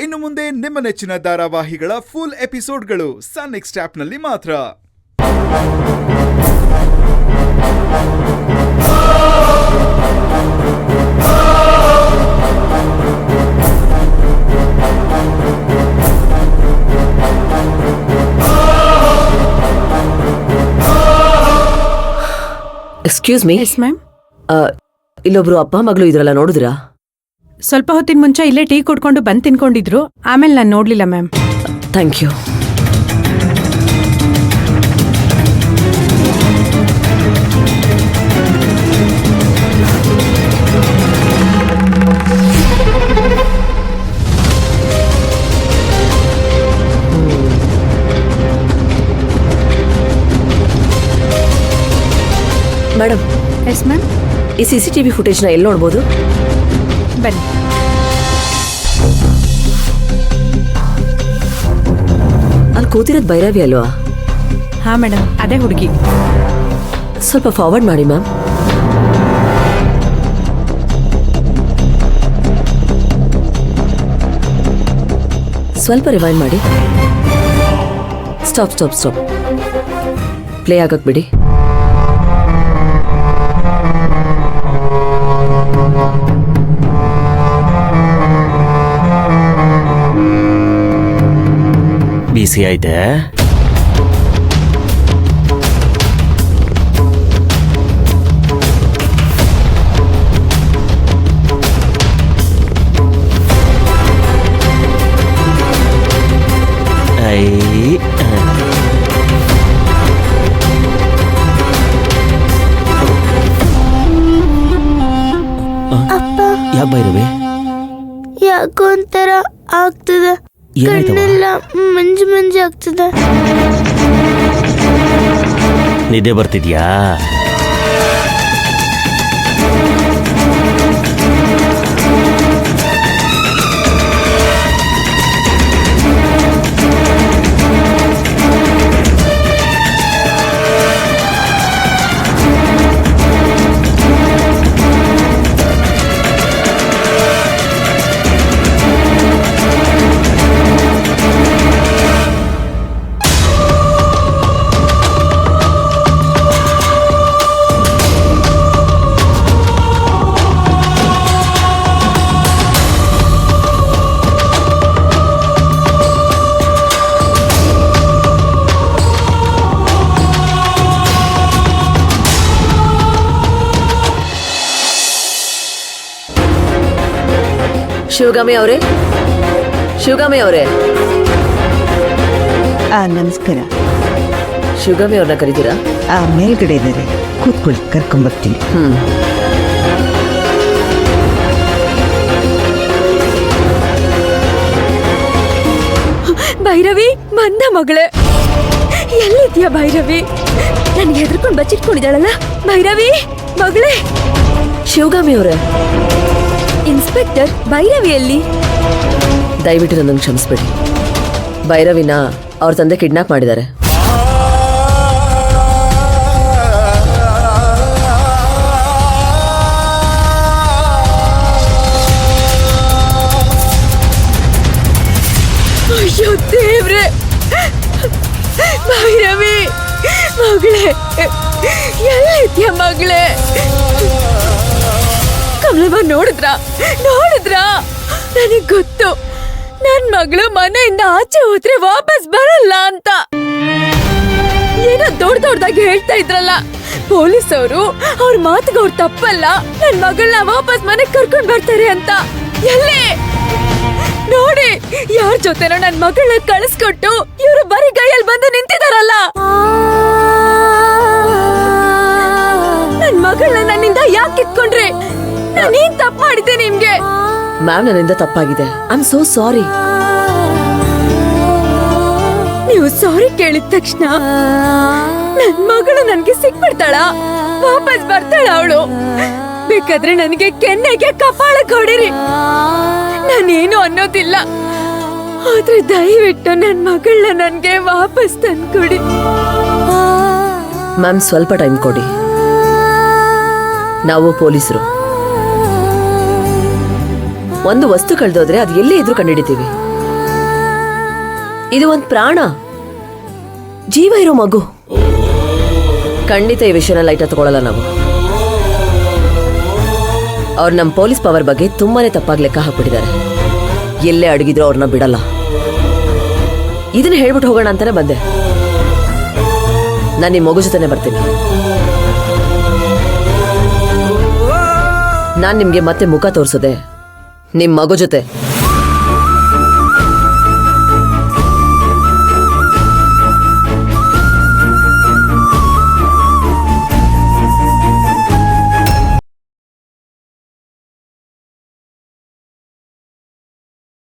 ಇನ್ನು ಮುಂದೆ ನಿಮ್ಮ ನೆಚ್ಚಿನ ಧಾರಾವಾಹಿಗಳ ಫುಲ್ ಎಪಿಸೋಡ್ಗಳು ಸನ್ ನೆಕ್ಸ್ಟ್ ಆಪ್ನಲ್ಲಿ ಮಾತ್ರ. Excuse me. Yes ma'am. ಇಲ್ಲೊಬ್ರು ಅಪ್ಪ ಮಗಳು ಇದ್ರಲ್ಲ, ನೋಡಿದ್ರಾ? ಸ್ವಲ್ಪ ಹೊತ್ತಿನ ಮುಂಚೆ ಇಲ್ಲೇ ಟೀ ಕುಡ್ಕೊಂಡು ಬಂದು ತಿನ್ಕೊಂಡಿದ್ರು, ಆಮೇಲೆ ನಾನು ನೋಡ್ಲಿಲ್ಲ ma'am. Thank you. Madam. Yes ma'am. ಈ CCTV ಫುಟೇಜ್ನ ಎಲ್ಲಿ ನೋಡ್ಬೋದು? ಬನ್ನಿ. ಅಲ್ಲಿ ಕೂತಿರೋದು ಭೈರವಿ ಅಲ್ವಾ? ಹಾಂ ಮೇಡಮ್, ಅದೇ ಹುಡುಗಿ. ಸ್ವಲ್ಪ ಫಾರ್ವರ್ಡ್ ಮಾಡಿ ಮ್ಯಾಮ್. ಸ್ವಲ್ಪ ರಿವೈಂಡ್ ಮಾಡಿ. Stop stop stop. ಪ್ಲೇ ಆಗಕ್ಕೆ ಬಿಡಿ. ಬಿಸಿ ಐತೆ. ಯಾಕೆ ಬೈರವೆ? ಯಾಕೋ ಒಂಥರ ಆಗ್ತದೆ, ಕಣ್ಣೆಲ್ಲ ಮಂಜು ಮಂಜು ಆಗ್ತದೆ. ನಿದ್ದೆ ಬರ್ತಿದ್ಯಾ? ಶಿವಗಾಮಿ ಅವರೇ, ಶಿವಗಾಮಿ ಅವರೇ. ನಮಸ್ಕಾರ. ಶಿವಗಾಮಿ ಅವ್ರನ್ನ ಕರೀತೀರಾ? ಮೇಲ್ಗಡೆ ಇದ್ದಾರೆ, ಕೂತ್ಕೊಳ್ಳಿ, ಕರ್ಕೊಂಬರ್ತೀನಿ. ಭೈರವಿ ಬಂದ ಮಗಳೇ, ಎಲ್ಲಿದ್ಯಾ ಭೈರವಿ? ನನ್ಗೆ ಹೆದರ್ಕೊಂಡು ಬಚ್ಚಿಟ್ಕೊಂಡಿದ್ದಾಳಲ್ಲ ಭೈರವಿ ಮಗಳೇ. ಶಿವಗಾಮಿ ಅವರೇ. ಇನ್ಸ್ಪೆಕ್ಟರ್, ಭೈರವಿಯಲ್ಲಿ? ದಯವಿಟ್ಟು ನನ್ನನ್ನು ಕ್ಷಮಿಸ್ಬಿಡಿ. ಭೈರವಿನ ಅವ್ರ ತಂದೆ ಕಿಡ್ನಾಪ್ ಮಾಡಿದ್ದಾರೆ. ಅಯ್ಯೋ ದೇವ್ರೆ! ಭೈರವಿ ಮಗಳೇ, ಎಲ್ಲಿದ್ಯಾ ಮಗಳೇ? ಕಮಲವ್ವ ನೋಡಿದ್ರ? ನನಗ್ ಗೊತ್ತು, ನನ್ ಮಗಳು ಮನೆಯಿಂದ ಆಚೆ ಹೋದ್ರೆ ವಾಪಸ್ ಬರಲ್ಲ ಅಂತ. ಏನೋ ದೊಡ್ಡದಾಗಿ ಹೇಳ್ತಾ ಇದ್ರಲ್ಲ ಪೊಲೀಸ್ ಅವರು, ಅವ್ರ ಮಾತಿಗೆ ಅವ್ರು ತಪ್ಪಲ್ಲ, ನನ್ ಮಗಳನ್ನ ವಾಪಸ್ ಮನೆಗ್ ಕರ್ಕೊಂಡ್ ಬರ್ತಾರೆ ಅಂತ. ಎಲ್ಲಿ ನೋಡಿ, ಯಾರ ಜೊತೆನೋ ನನ್ ಮಗಳನ್ನ ಕಳಿಸ್ಕೊಟ್ಟು ಇವರು ಬರೀ ಕೈಯಲ್ಲಿ ಬಂದು ನಿಂತಿದಾರಲ್ಲ. ನನ್ ಮಗಳನ್ನ ನನ್ನಿಂದ ಯಾಕೆ ಕಿತ್ಕೊಂಡ್ರಿ? ನಾನೇನ್ ತಪ್ಪು ಮಾಡಿದ್ದೆ ನಿಮ್ಗೆ? ಮ್ಯಾಮ್, ನನ್ನಿಂದ ತಪ್ಪಾಗಿದೆ. I am so sorry. ನೀವು ಸಾರಿ ಕೇಳಿದ ತಕ್ಷಣ ನನ್ ಮಗಳು ನನ್ಗೆ ಸಿಕ್ಬಿಡ್ತಾಳ, ವಾಪಸ್ ಬರ್ತಾಳ ಅವಳು. ಬೇಕಾದ್ರೆ ನನಗೆ ಕೆನ್ನೆಗೆ ಕಪಾಳ ಕೊಡಿರಿ, ನಾನೇನು ಅನ್ನೋದಿಲ್ಲ. ಆದ್ರೆ ದಯವಿಟ್ಟು ನನ್ ಮಗಳನ್ನ ನನ್ಗೆ ವಾಪಸ್ ತಂದ್ಕೊಡಿ. ಮ್ಯಾಮ್, ಸ್ವಲ್ಪ ಟೈಮ್ ಕೊಡಿ. ನಾವು ಪೊಲೀಸರು. ಒಂದು ವಸ್ತು ಕಳೆದೋದ್ರೆ ಅದು ಎಲ್ಲೇ ಇದ್ರೂ ಕಂಡುಹಿಡಿತೀವಿ. ಇದು ಒಂದು ಪ್ರಾಣ, ಜೀವ ಇರೋ ಮಗು. ಖಂಡಿತ ಈ ವಿಷಯನ ಲೈಟ್ ತಗೊಳ್ಳಲ್ಲ ನಾವು. ಅವ್ರು ನಮ್ಮ ಪೊಲೀಸ್ ಪವರ್ ಬಗ್ಗೆ ತುಂಬಾನೇ ತಪ್ಪಾಗಿ ಲೆಕ್ಕ ಹಾಕ್ಬಿಟ್ಟಿದ್ದಾರೆ. ಎಲ್ಲೇ ಅಡಗಿದ್ರು ಅವ್ರನ್ನ ಬಿಡಲ್ಲ. ಇದನ್ನ ಹೇಳ್ಬಿಟ್ಟು ಹೋಗೋಣ ಅಂತಾನೆ ಬಂದೆ. ನಾನು ನಿಮ್ಮ ಮಗು ಜೊತೆನೆ ಬರ್ತೀನಿ. ನಾನು ನಿಮ್ಗೆ ಮತ್ತೆ ಮುಖ ತೋರಿಸೋದೆ ನಿಮ್ಮ ಮಗು ಜೊತೆ.